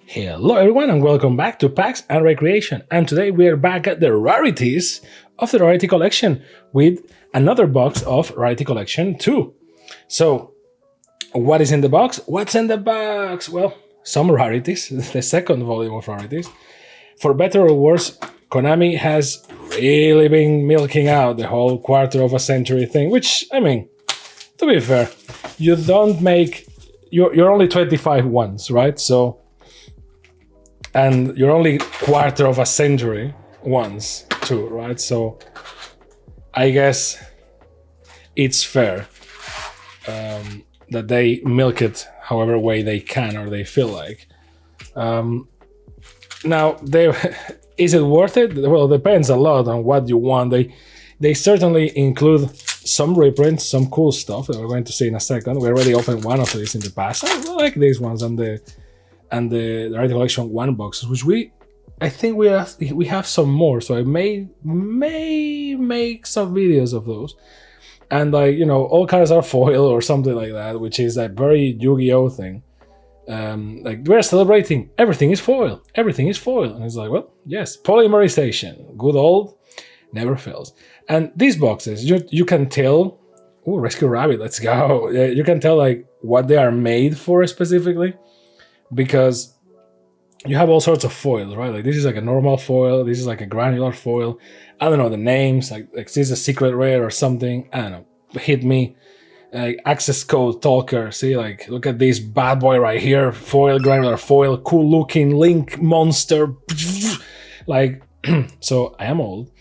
Hello everyone and welcome back to Packs and Recreation, and today we are back at the rarities of the Rarity Collection with another box of Rarity Collection 2. So, what is in the box? What's in the box? Well, some rarities, the second volume of rarities. For better or worse, Konami has really been milking out the whole quarter of a century thing, which, I mean, to be fair, you don't make... You're only 25 once, right? So... And you're only quarter of a century once too, right? So I guess it's fair that they milk it however way they can or they feel like. Now, is it worth it? Well, it depends a lot on what you want. They certainly include some reprints, some cool stuff that we're going to see in a second. We already opened one of these in the past. I like these ones and the Rarity Collection 1 boxes, which I think we have some more, so I may make some videos of those. And all cards are foil or something like that, which is a very Yu-Gi-Oh thing. We're celebrating everything is foil, and it's like, well, yes, polymerization, good old, never fails. And these boxes, you can tell. Oh, Rescue Rabbit, let's go! You can tell what they are made for specifically. Because you have all sorts of foils, right? Like this is like a normal foil, this is like a granular foil. I don't know the names, like this is a secret rare or something. I don't know. Hit me. Access code talker. See, look at this bad boy right here. Foil, granular foil, cool looking Link monster. So I am old.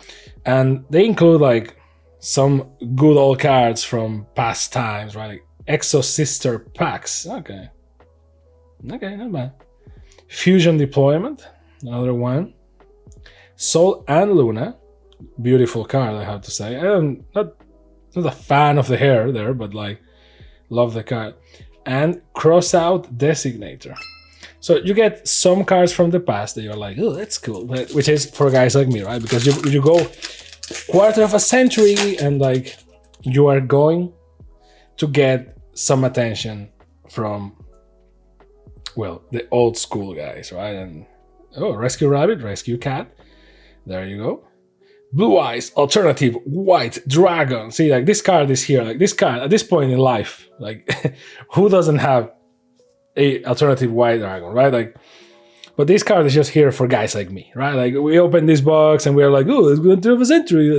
And they include some good old cards from past times, right? Exo Sister packs. Okay, not bad. Fusion Deployment, another one. Sol and Luna, beautiful card, I have to say. I'm not a fan of the hair there, but love the card. And Crossout Designator. So you get some cards from the past that you're like, oh, that's cool, which is for guys like me, right? Because you go quarter of a century and you are going to get some attention from, well, the old school guys, right? And Rescue Rabbit, Rescue Cat. There you go. Blue Eyes, Alternative White Dragon. See, this card is here. This card, at this point in life, who doesn't have a Alternative White Dragon, right? But this card is just here for guys like me, right? We open this box and we're like, oh, it's going to have a century.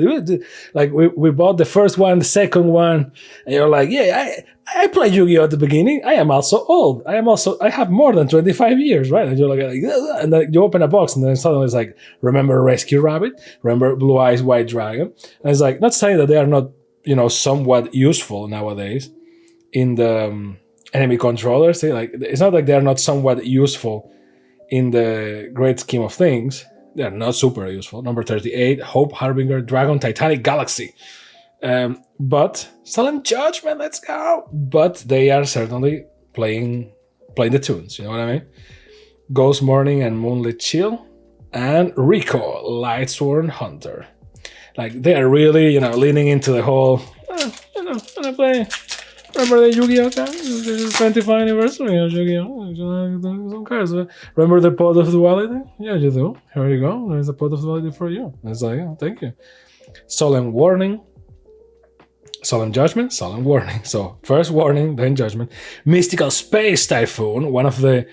We bought the first one, the second one, and you're like, yeah, I played Yu-Gi-Oh at the beginning. I am also old. I have more than 25 years, right? And you're like and then you open a box and then suddenly it's like, remember Rescue Rabbit? Remember Blue Eyes White Dragon? And it's not saying that they are not, somewhat useful nowadays in the enemy controllers. See, it's not like they're not somewhat useful in the great scheme of things. They're not super useful. Number 38, Hope, Harbinger, Dragon, Titanic Galaxy. But Solemn Judgment, let's go. But they are certainly playing the tunes, you know what I mean? Ghost Morning and Moonlit Chill. And Rico, Lightsworn Hunter. They are really, leaning into the whole, when I play. Remember the Yu-Gi-Oh time? The 25th anniversary of Yu-Gi-Oh! Some cards. Remember the Pod of Duality? Yeah, you do. Here you go. There's a Pod of Duality for you. It's thank you. Solemn Warning. Solemn Judgment, Solemn Warning. So, first Warning, then Judgment. Mystical Space Typhoon, one of the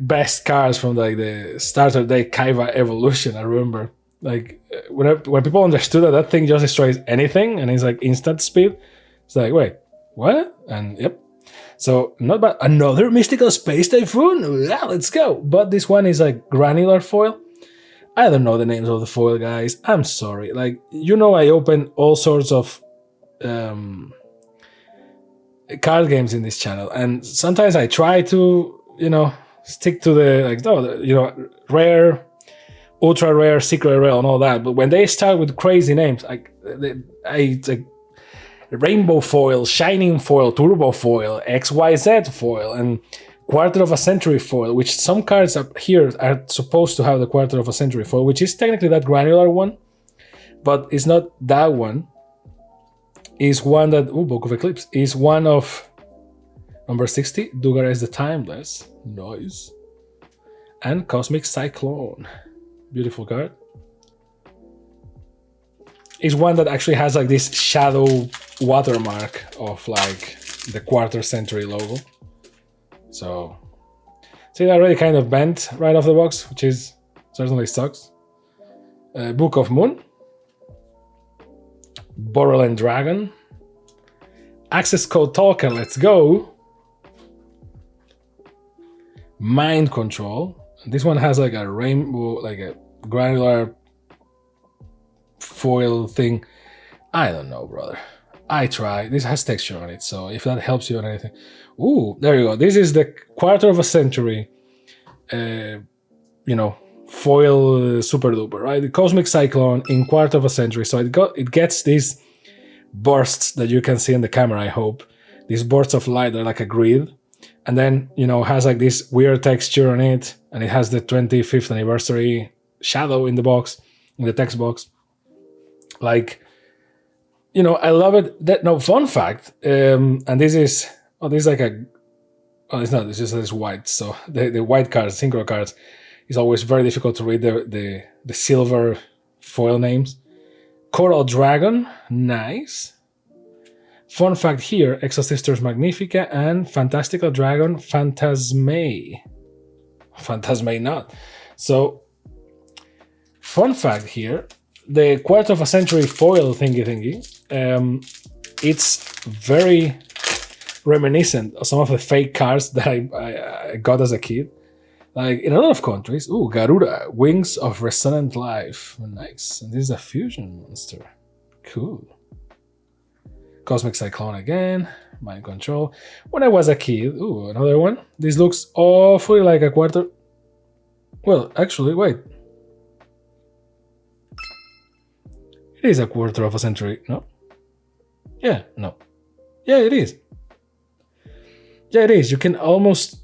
best cards from the starter day Kaiba evolution, I remember. When people understood that thing just destroys anything and it's instant speed, it's wait, what? And yep. So, not bad. Another Mystical Space Typhoon? Yeah, let's go. But this one is granular foil. I don't know the names of the foil, guys. I'm sorry. I open all sorts of card games in this channel. And sometimes I try to, stick to the, rare, ultra rare, secret rare and all that. But when they start with crazy names, Rainbow Foil, Shining Foil, Turbo Foil, XYZ Foil, and quarter of a century foil, which some cards up here are supposed to have the quarter of a century foil, which is technically that granular one, but it's not that one. Is one that, Book of Eclipse, is one of number 60, Dugar is the Timeless. Nice. and Cosmic Cyclone. Beautiful card. It's one that actually has like this shadow watermark of like the quarter century logo. So see, that already kind of bent right off the box, which is certainly sucks. Book of Moon, Borderland Dragon, Access Code Talker, let's go. Mind Control. This one has like a rainbow, like a granular foil thing. I don't know, brother. I try. This has texture on it, so if that helps you on anything. Ooh, there you go. This is the quarter of a century, foil super duper, right? The Cosmic Cyclone in quarter of a century. So it gets these bursts that you can see in the camera, I hope. These bursts of light are like a grid. And then, has like this weird texture on it. And it has the 25th anniversary shadow in the box, in the text box. Like, I love it. Fun fact, and this is like it's not, it's just this white. So the white cards, synchro cards, is always very difficult to read the silver foil names. Coral Dragon, nice. Fun fact here, Exosisters Magnifica and Fantastical Dragon Phantasme not. So, fun fact here, the quarter of a century foil thingy, it's very reminiscent of some of the fake cards that I got as a kid. Like in a lot of countries, Garuda, Wings of Resonant Life, nice. And this is a fusion monster, cool. Cosmic Cyclone again, Mind Control. When I was a kid, another one. This looks awfully like a quarter. Well, actually, wait. It is a quarter of a century, no? Yeah, no. Yeah, it is. Yeah, it is. You can almost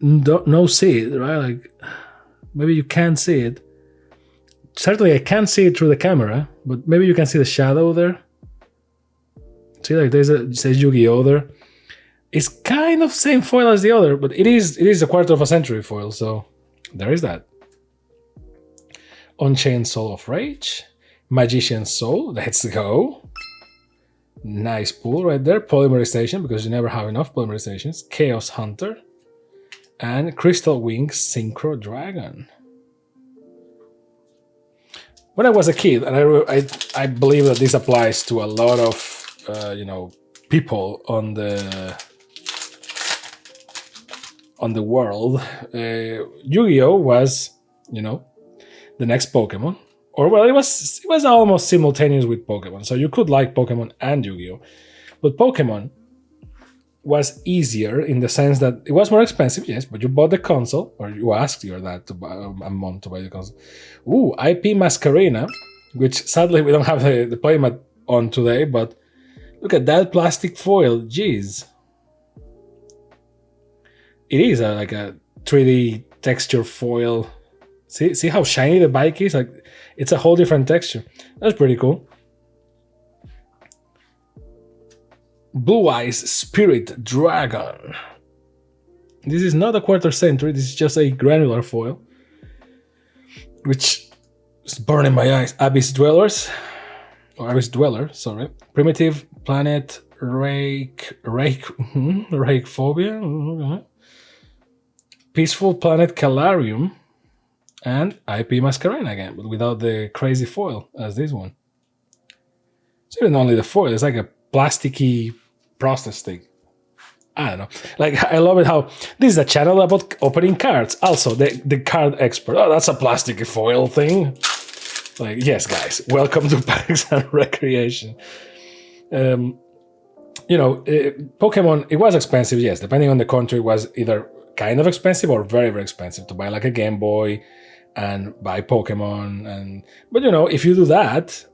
no see it, right? Like, maybe you can't see it. Certainly, I can't see it through the camera, but maybe you can see the shadow there. See, like it says YuGiOh there. It's kind of same foil as the other, but it is a quarter of a century foil, so there is that. Unchained Soul of Rage, Magician's Soul, let's go. Nice pull right there. Polymerization, because you never have enough polymerizations. Chaos Hunter, and Crystal Wings Synchro Dragon. When I was a kid, and I believe that this applies to a lot of people on the world. YuGiOh was, the next Pokemon, or well, it was almost simultaneous with Pokemon. So you could like Pokemon and YuGiOh, but Pokemon was easier in the sense that it was more expensive, yes, but you bought the console, or you asked your dad to buy a mom to buy the console. IP Masquerena, which sadly we don't have the playmat on today, but look at that plastic foil, jeez. It is like a 3D texture foil. See how shiny the bike is? Like, it's a whole different texture. That's pretty cool. Blue Eyes Spirit Dragon. This is not a quarter century, this is just a granular foil, which is burning my eyes. Abyss Dweller, sorry. Primitive Planet Rake Phobia. Peaceful Planet Calarium, and IP Masquerena again, but without the crazy foil as this one. It's even only the foil, it's like a plasticky process thing. I don't know. Like, I love it how this is a channel about opening cards. Also, the card expert. Oh, that's a plasticky foil thing. Like, yes, guys, welcome to Parks and Recreation. Pokemon, it was expensive, yes. Depending on the country, it was either kind of expensive or very, very expensive to buy like a Game Boy and buy Pokemon. But if you do that,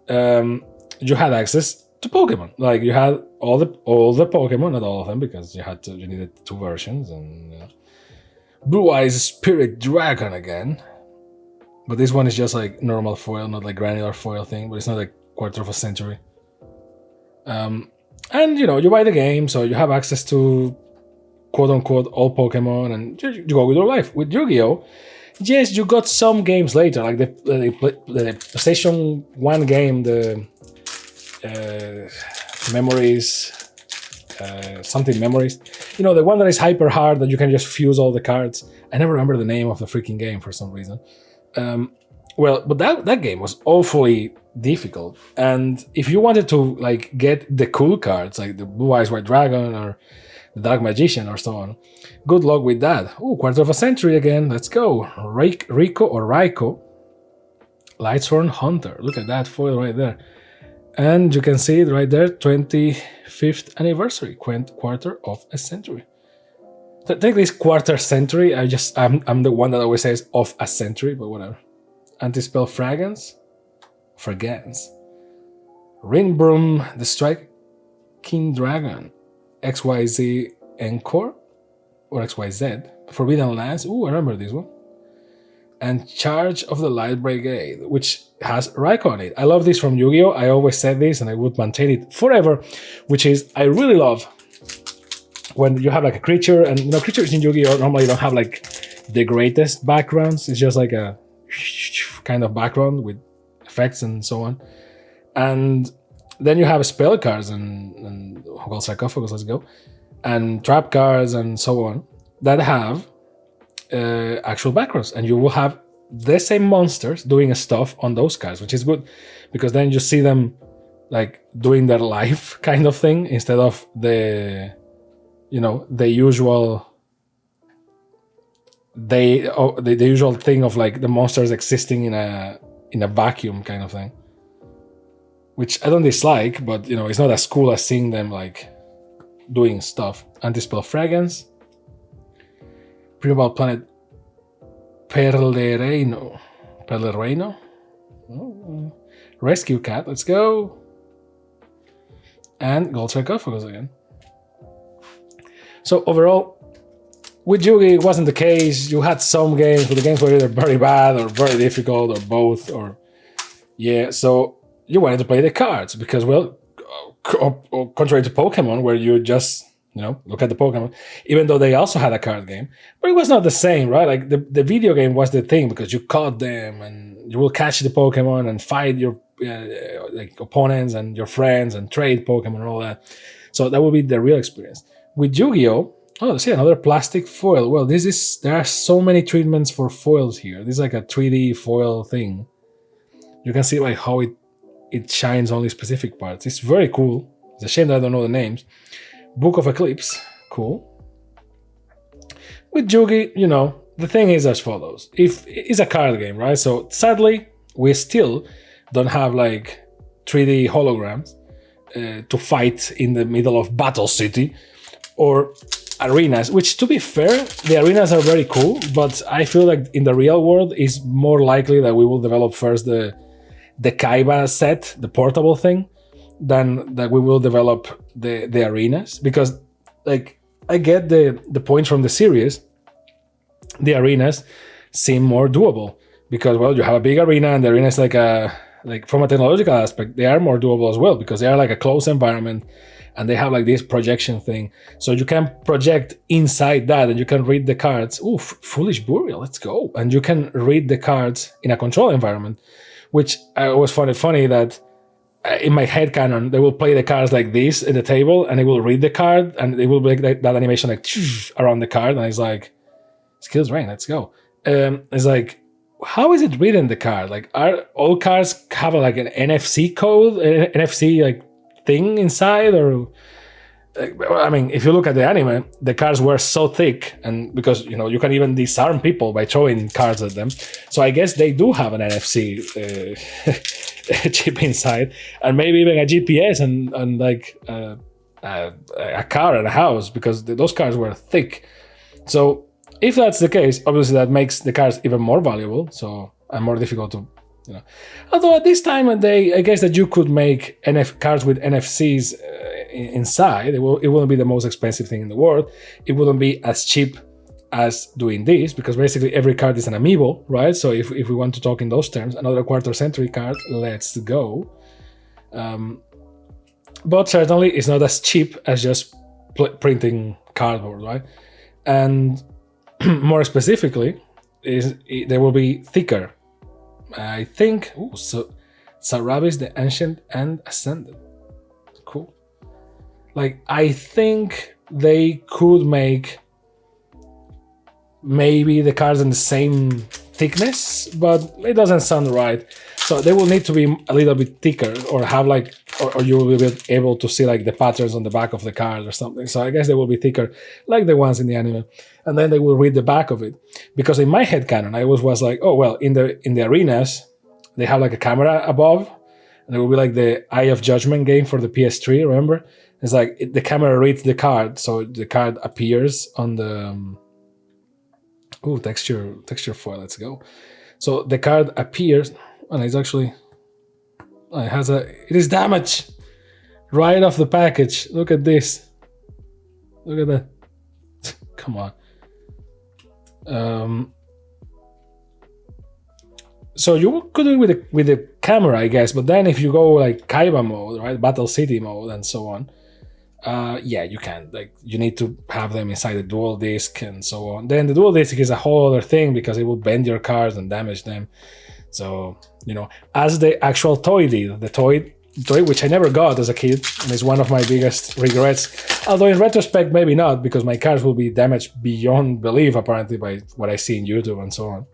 you had access to Pokemon. Like, you had all the Pokemon, not all of them, because you needed two versions. And Blue Eyes Spirit Dragon again. But this one is just like normal foil, not like granular foil thing, but it's not like quarter of a century. And you buy the game, so you have access to quote unquote all Pokemon, and you go with your life. With YuGiOh, yes, you got some games later, like the PlayStation 1 game, the Memories, something Memories. You know, the one that is hyper hard that you can just fuse all the cards. I never remember the name of the freaking game for some reason. Well, but that game was awfully difficult. And if you wanted to like get the cool cards, like the Blue Eyes White Dragon or the Dark Magician or so on, good luck with that. Ooh, Quarter of a Century again. Let's go. Raiko, Lightsworn Hunter. Look at that foil right there. And you can see it right there, 25th anniversary, quarter of a century. Technically it's quarter century. I'm the one that always says of a century, but whatever. Anti-spell Fragrance. Rinbroom, the Striking Dragon. XYZ Encore or XYZ. Forbidden Lands. Ooh, I remember this one. And Charge of the Light Brigade, which has Raikou on it. I love this from Yu-Gi-Oh! I always said this and I would maintain it forever, which is I really love when you have like a creature, and you know, creatures in Yu-Gi-Oh! Normally don't have like the greatest backgrounds. It's just like a kind of background with effects and so on. And then you have spell cards and Gold Sarcophagus, let's go, and trap cards and so on that have actual backgrounds, and you will have the same monsters doing stuff on those cards, which is good because then you see them like doing their life kind of thing instead of the usual the usual thing of like the monsters existing in a vacuum kind of thing, which I don't dislike, but you know, it's not as cool as seeing them like doing stuff. Anti-spell Fragrance. Prima Planet Perlereino. Oh. Rescue Cat, let's go. And Gold Sarcophagus again. So overall, with Yugi, it wasn't the case. You had some games, but the games were either very bad or very difficult or both. Or yeah, so you wanted to play the cards because, well, contrary to Pokemon, where you just look at the Pokemon, even though they also had a card game, but it was not the same, right? Like the video game was the thing because you caught them and you will catch the Pokemon and fight your like opponents and your friends and trade Pokemon and all that. So that would be the real experience. With Yu-Gi-Oh! Oh, see another plastic foil. Well, there are so many treatments for foils here. This is like a 3D foil thing. You can see like how it shines only specific parts. It's very cool. It's a shame that I don't know the names. Book of Eclipse, cool. With Yugi, the thing is as follows. If it's a card game, right? So sadly, we still don't have like 3D holograms to fight in the middle of Battle City or arenas, which to be fair, the arenas are very cool, but I feel like in the real world it's more likely that we will develop first the Kaiba set, the portable thing, than that we will develop the arenas, because like I get the points from the series. The arenas seem more doable because, well, you have a big arena and the arena is like from a technological aspect, they are more doable as well because they are like a closed environment and they have like this projection thing. So you can project inside that and you can read the cards. Ooh, Foolish Burial, let's go. And you can read the cards in a control environment, which I always found it funny that in my head canon, they will play the cards like this in the table and they will read the card and they will make that animation like around the card. And it's like, skills rain, let's go. It's like, how is it reading the card? Like, are all cards have like an NFC code, an NFC like thing inside? Or, I mean, if you look at the anime, the cards were so thick, and because you can even disarm people by throwing cards at them. So I guess they do have an NFC chip inside, and maybe even a GPS and like a car and a house, because those cards were thick. So if that's the case, obviously that makes the cards even more valuable, so and more difficult to, Although at this time of day, I guess that you could make cards with NFCs inside. It wouldn't be the most expensive thing in the world. It wouldn't be as cheap as doing this, because basically every card is an amiibo, right? So if we want to talk in those terms, another quarter century card, let's go. But certainly it's not as cheap as just printing cardboard, right? And more specifically, they will be thicker. I think. Ooh, so Sarabis the Ancient and Ascended. Cool. Like, I think they could make maybe the cards in the same thickness, but it doesn't sound right. So they will need to be a little bit thicker, or have like, or you will be able to see like the patterns on the back of the card or something. So I guess they will be thicker, like the ones in the anime, and then they will read the back of it. Because in my head canon, I was like, oh well, in the arenas, they have like a camera above, and it will be like the Eye of Judgment game for the PS3. Remember, it's like the camera reads the card, so the card appears on the texture foil. Let's go. So the card appears, and it's actually it is damaged right off the package. Look at this. Look at that. Come on. So you could do it with the camera, I guess, but then if you go like Kaiba mode, right, Battle City mode, and so on, yeah, you can't. Like, you need to have them inside the dual disc and so on. Then the dual disc is a whole other thing, because it will bend your cards and damage them. So, as the actual toy did, the toy which I never got as a kid, and is one of my biggest regrets. Although in retrospect, maybe not, because my cards will be damaged beyond belief, apparently, by what I see in YouTube and so on.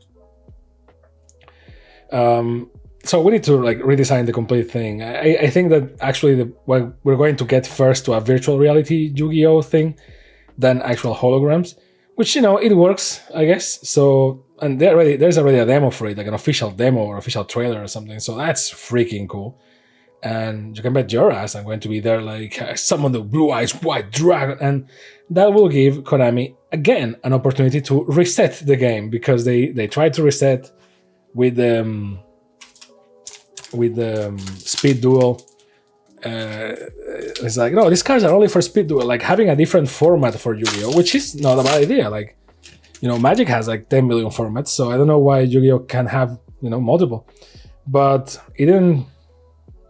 So we need to like redesign the complete thing. I think that actually we're going to get first to a virtual reality Yu-Gi-Oh thing, then actual holograms, which it works, I guess. So, and there's already a demo for it, like an official demo or official trailer or something. So that's freaking cool. And you can bet your ass I'm going to be there, like summon the blue eyes white dragon, and that will give Konami again an opportunity to reset the game, because they tried to reset with the Speed Duel. It's like, no, these cards are only for Speed Duel. Like, having a different format for Yu-Gi-Oh, which is not a bad idea. Like, Magic has like 10 million formats, so I don't know why Yu-Gi-Oh can have multiple. But it didn't.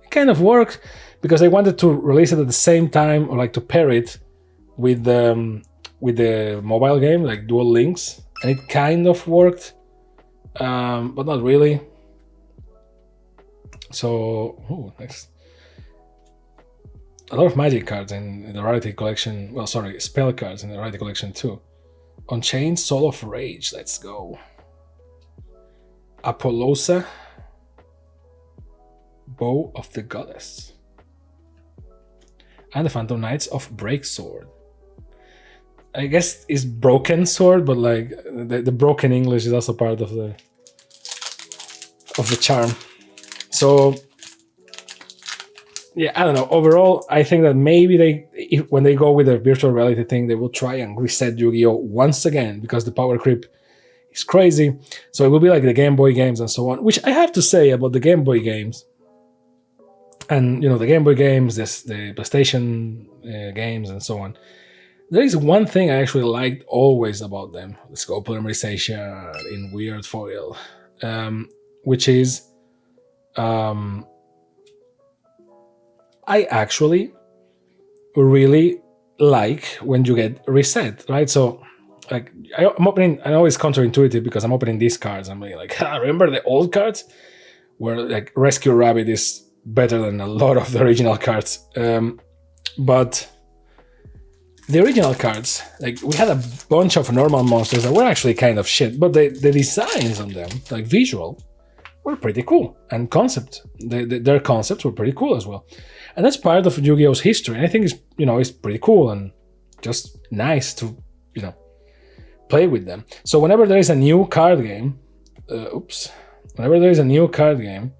It kind of worked because they wanted to release it at the same time, or like to pair it with the mobile game, like Duel Links, and it kind of worked. But not really. So, next. A lot of Magic cards in the Rarity collection. Well, sorry, spell cards in the Rarity collection too. Unchained Soul of Rage, let's go. Apollosa, Bow of the Goddess. And the Phantom Knights of Breaksword. I guess it's broken sword, but like the broken English is also part of the charm. So yeah, I don't know. Overall, I think that maybe when they go with the virtual reality thing, they will try and reset Yu-Gi-Oh once again, because the power creep is crazy. So it will be like the Game Boy games and so on, which I have to say about the Game Boy games. And the Game Boy games, the PlayStation games and so on. There is one thing I actually liked always about them, the scope polymerization in weird foil, which is I actually really like when you get reset, right? So like I'm opening, I know it's counterintuitive because I'm opening these cards. I'm like, remember the old cards where like Rescue Rabbit is better than a lot of the original cards. But the original cards, like we had a bunch of normal monsters that were actually kind of shit, but the designs on them, like visual, were pretty cool. And their concepts were pretty cool as well. And that's part of Yu-Gi-Oh's history. And I think it's pretty cool and just nice to, play with them. So whenever there is a new card game, whenever there is a new card game,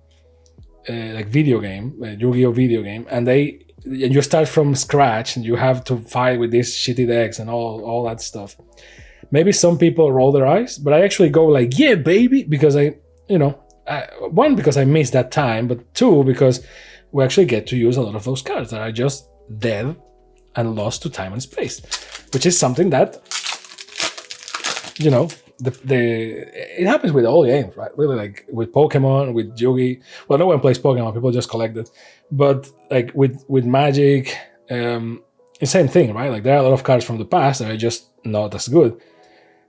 like video game, Yu-Gi-Oh video game, and you start from scratch and you have to fight with these shitty decks and all that stuff. Maybe some people roll their eyes, but I actually go like, yeah, baby, because one, because I missed that time, but two, because we actually get to use a lot of those cards that are just dead and lost to time and space, which is something that, it happens with all games, right? Really, like with Pokemon, with Yugi. Well, no one plays Pokemon; people just collect it. But like with Magic, the same thing, right? Like there are a lot of cards from the past that are just not as good.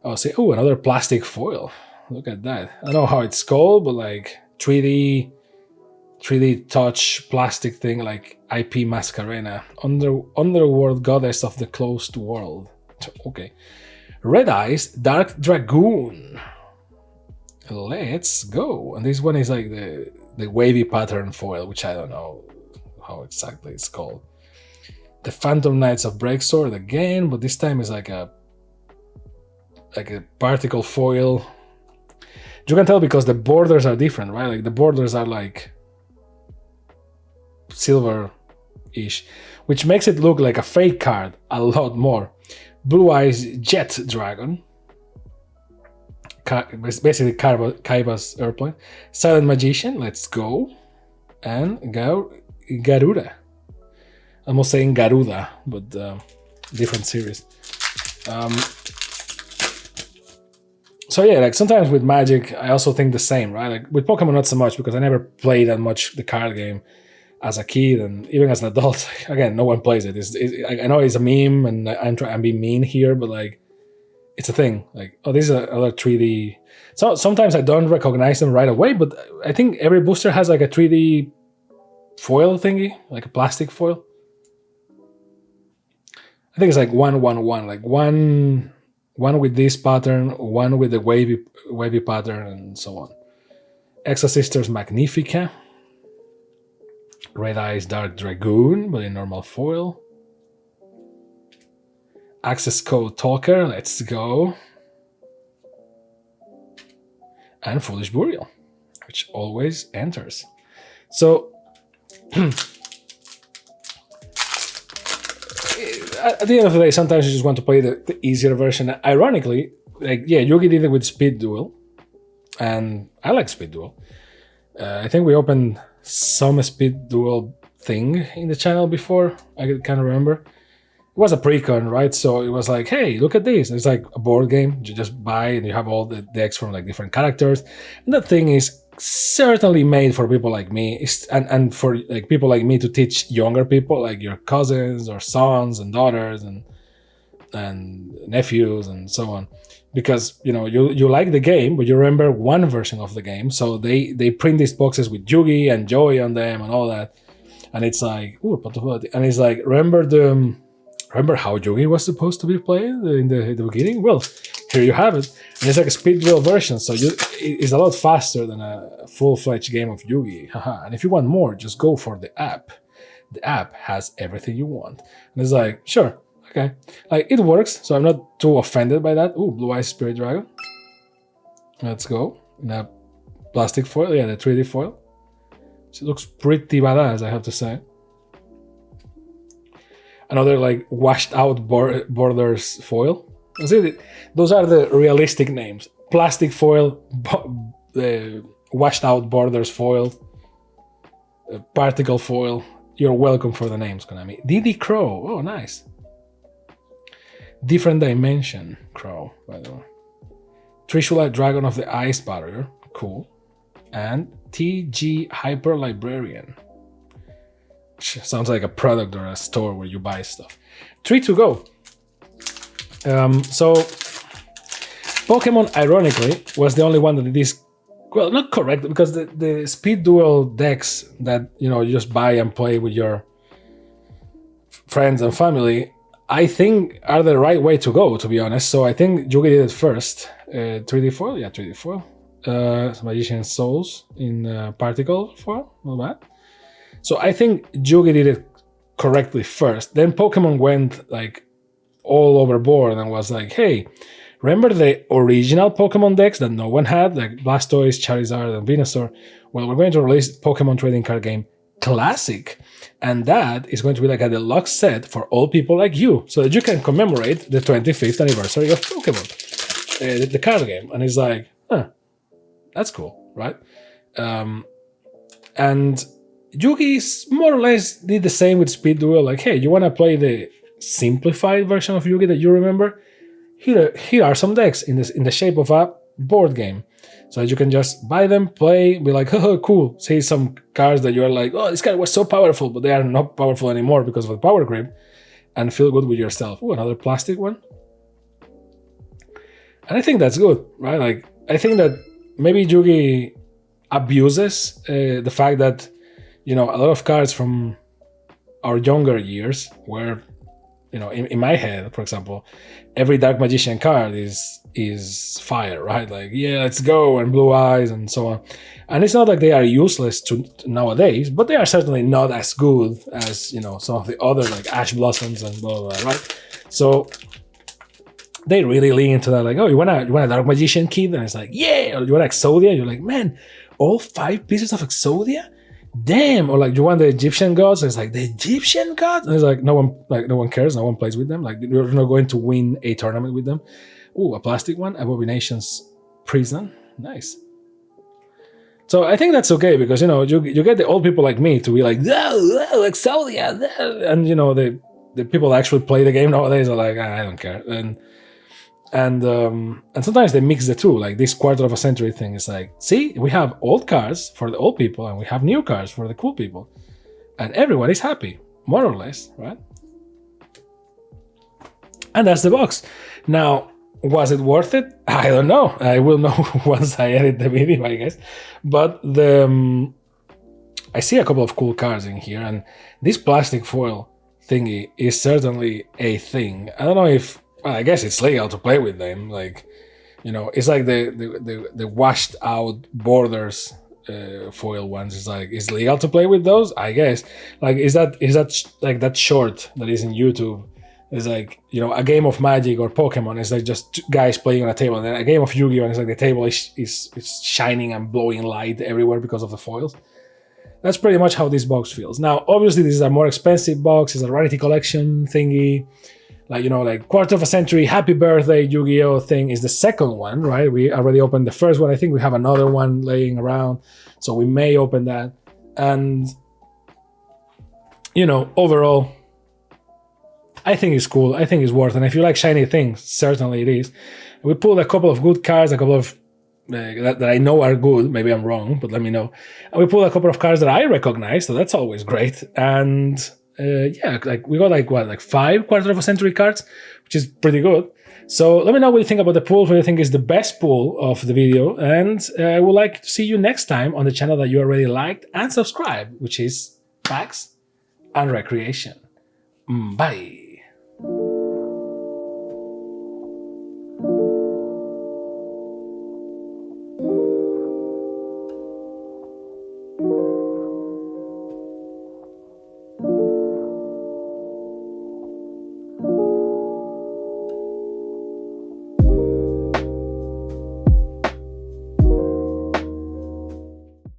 I'll say, another plastic foil. Look at that. I don't know how it's called, but like 3D touch plastic thing, like IP Mascarena, underworld goddess of the closed world. Okay. Red Eyes Dark Dragoon. Let's go. And this one is like the wavy pattern foil, which I don't know how exactly it's called. The Phantom Knights of Breaksword again, but this time is like a particle foil. You can tell because the borders are different, right? Like the borders are like silver-ish, which makes it look like a fake card a lot more. Blue Eyes Jet Dragon. Basically Kaiba's airplane. Silent Magician, let's go. And Garuda. I'm almost saying Garuda, but different series. So yeah, like sometimes with Magic, I also think the same, right? Like with Pokemon, not so much because I never played that much the card game as a kid, and even as an adult. Again, no one plays it. I know it's a meme, and I'm being mean here, but like it's a thing. Like, oh, this is another 3D. So sometimes I don't recognize them right away, but I think every booster has like a 3D foil thingy, like a plastic foil. I think it's like 1-1-1, like one with this pattern, one with the wavy pattern, and so on. Exo Sisters Magnifica. Red Eyes Dark Dragoon, but in normal foil. Access Code Talker, let's go. And Foolish Burial, which always enters. So, at the end of the day, sometimes you just want to play the easier version. Ironically, like, yeah, Yugi did it with Speed Duel, and I like Speed Duel. I think we opened some Speed Duel thing in the channel before. I can't remember. It was a pre-con, right? So it was like, hey, look at this. It's like a board game. You just buy and you have all the decks from like different characters. And that thing is certainly made for people like me, and for like people like me to teach younger people, like your cousins or sons and daughters and nephews and so on. Because you like the game, but you remember one version of the game. So they print these boxes with Yugi and Joey on them and all that. And it's like, and it's like, remember how Yugi was supposed to be played in the beginning? Well, here you have it. And it's like a speed drill version, so it's a lot faster than a full-fledged game of Yugi. And if you want more, just go for the app. The app has everything you want. And it's like, sure, okay. Like, it works, so I'm not too offended by that. Ooh, Blue Eyes Spirit Dragon. Let's go. In a plastic foil, yeah, the 3D foil. It looks pretty badass, I have to say. Another like washed out borders foil. Those are the realistic names. Plastic foil, washed out borders foil, particle foil. You're welcome for the names, Konami. Diddy Crow, oh nice. Different Dimension Crow, by the way. Trishula Dragon of the Ice Barrier, cool. And TG Hyper Librarian. Sounds like a product or a store where you buy stuff. 3 to go. So Pokemon, ironically, was the only one that did this. Well, not correct, because the Speed Duel decks that you just buy and play with your friends and family, I think are the right way to go, to be honest. So I think Yugi did it first. 3D foil, yeah, 3D foil. Magician Souls in particle foil, not bad. So I think Yugi did it correctly first. Then Pokemon went like all overboard and was like, hey, remember the original Pokemon decks that no one had, like Blastoise, Charizard, and Venusaur? Well, we're going to release Pokemon Trading Card Game Classic. And that is going to be like a deluxe set for all people like you, so that you can commemorate the 25th anniversary of Pokemon, the card game. And it's like, that's cool, right? And Yugi more or less did the same with Speed Duel. Like, hey, you want to play the simplified version of Yugi that you remember? Here are some decks in the shape of a board game, so that you can just buy them, play, be like, oh, cool. See some cards that you are like, oh, this card was so powerful, but they are not powerful anymore because of the power creep, and feel good with yourself. Oh, another plastic one. And I think that's good, right? Like, I think that maybe Yugi abuses the fact that, you know, a lot of cards from our younger years were, you know, in my head, for example, every Dark Magician card is fire, right? Like, yeah, let's go, and blue eyes and so on. And it's not like they are useless to nowadays, but they are certainly not as good as, you know, some of the other like Ash Blossoms and blah blah, blah, right? So they really lean into that, like, oh, you want a Dark Magician kid? And it's like, yeah. Or you want Exodia? You're like, man, all 5 pieces of Exodia? Damn. Or like, you want the Egyptian gods? And it's like, the Egyptian gods? And it's like, no one cares, no one plays with them. Like, you're not going to win a tournament with them. Ooh, a plastic one, Abomination's Prison. Nice. So I think that's okay, because, you know, you get the old people like me to be like, oh, Exodia, and, you know, the people that actually play the game nowadays are like, I don't care. And sometimes they mix the two, like this quarter of a century thing is like, see, we have old cards for the old people and we have new cards for the cool people, and everyone is happy, more or less, right? And that's the box. Now, was it worth it? I don't know. I will know once I edit the video, I guess. But I see a couple of cool cards in here, and this plastic foil thingy is certainly a thing. I don't know if, well, I guess it's legal to play with them. Like, you know, it's like the washed out borders foil ones. It's like, it's legal to play with those, I guess. Like, is that like that short that is in YouTube? It's like, you know, a game of Magic or Pokemon. It's like just 2 guys playing on a table. And then a game of Yu-Gi-Oh! And it's like the table is shining and blowing light everywhere because of the foils. That's pretty much how this box feels. Now, obviously, this is a more expensive box. It's a Rarity collection thingy. Like, you know, like quarter of a century, happy birthday Yu-Gi-Oh! Thing is the second one, right? We already opened the first one. I think we have another one laying around, so we may open that. And, you know, overall, I think it's cool. I think it's worth it. And if you like shiny things, certainly it is. We pulled a couple of good cards, a couple of that I know are good. Maybe I'm wrong, but let me know. And we pulled a couple of cards that I recognize, so that's always great. And yeah, like we got like 5 quarter of a century cards, which is pretty good. So let me know what you think about the pool, what you think is the best pool of the video. And I would like to see you next time on the channel that you already liked and subscribed, which is Packs and Recreation. Bye.